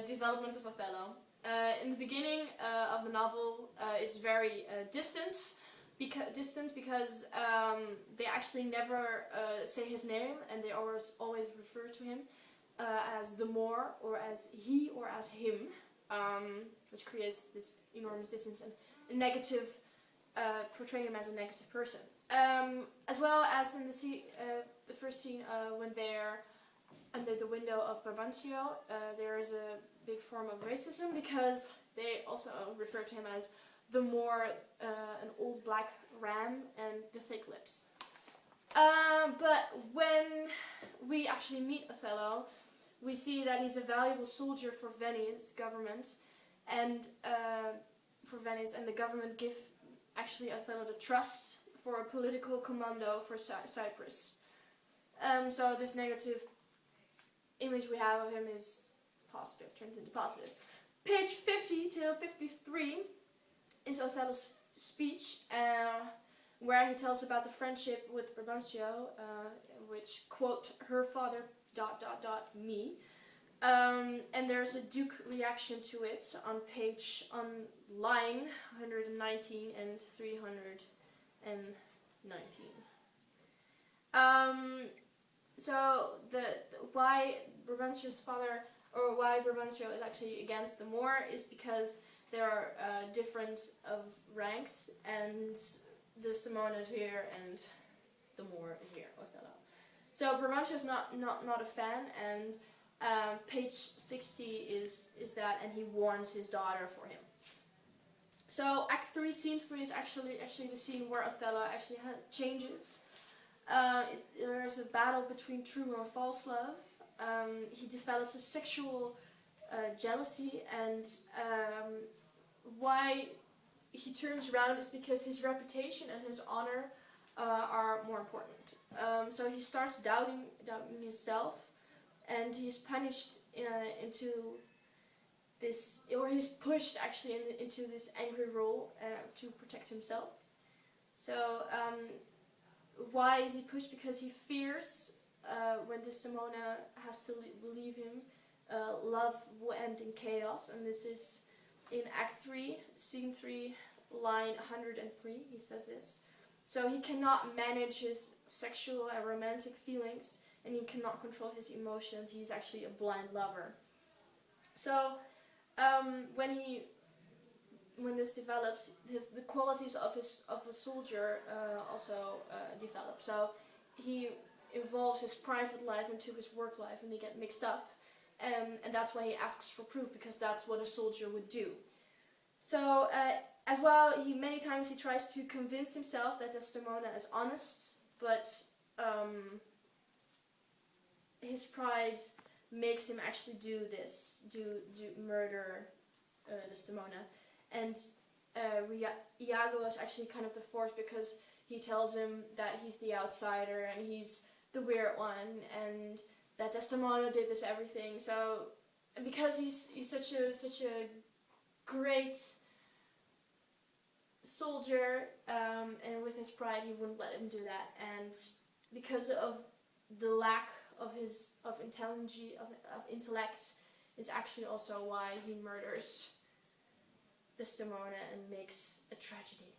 development of Othello. In the beginning of the novel, it's very distant because they actually never say his name, and they always refer to him as the Moor, or as he, or as him, which creates this enormous distance and a negative, portraying him as a negative person. As well as in the first scene when they're under the window of Brabantio, there is a big form of racism because they also refer to him as the Moor, an old black ram, and the thick lips. But when we actually meet Othello, we see that he's a valuable soldier for Venice government, and the government give actually Othello the trust for a political commando for Cyprus. So this negative image we have of him is positive, turns into positive. Page 50 to 53 is Othello's speech, where he tells about the friendship with Brabantio, which quote, her father ... me. And there's a Duke reaction to it on line 119 and 319. So why Brabantio's father, or why Brabantio is actually against the Moor, is because there are different of ranks, and Desdemona is here and the Moor is here, Othello. So Brabantio is not a fan, and page 60 is that, and he warns his daughter for him. So Act 3, Scene 3 is actually the scene where Othello actually changes. There's a battle between true and false love. He develops a sexual jealousy, and why he turns around is because his reputation and his honor are more important. So he starts doubting himself, and he's punished into this, or he's pushed actually into this angry role to protect himself. So why is he pushed? Because he fears when Desdemona has to leave him, love will end in chaos, and this is in Act 3, Scene 3, line 103, he says this. So he cannot manage his sexual and romantic feelings, and he cannot control his emotions. He's actually a blind lover. So when this develops, the qualities of a soldier also develop. So he involves his private life into his work life, and they get mixed up, and that's why he asks for proof, because that's what a soldier would do. So as well, many times he tries to convince himself that Desdemona is honest, but his pride makes him actually do murder Desdemona. And Iago is actually kind of the fourth, because he tells him that he's the outsider and he's the weird one, and that Desdemona did this everything. So, and because he's such a great soldier, and with his pride, he wouldn't let him do that. And because of the lack of intellect, is actually also why he murders Desdemona and makes a tragedy.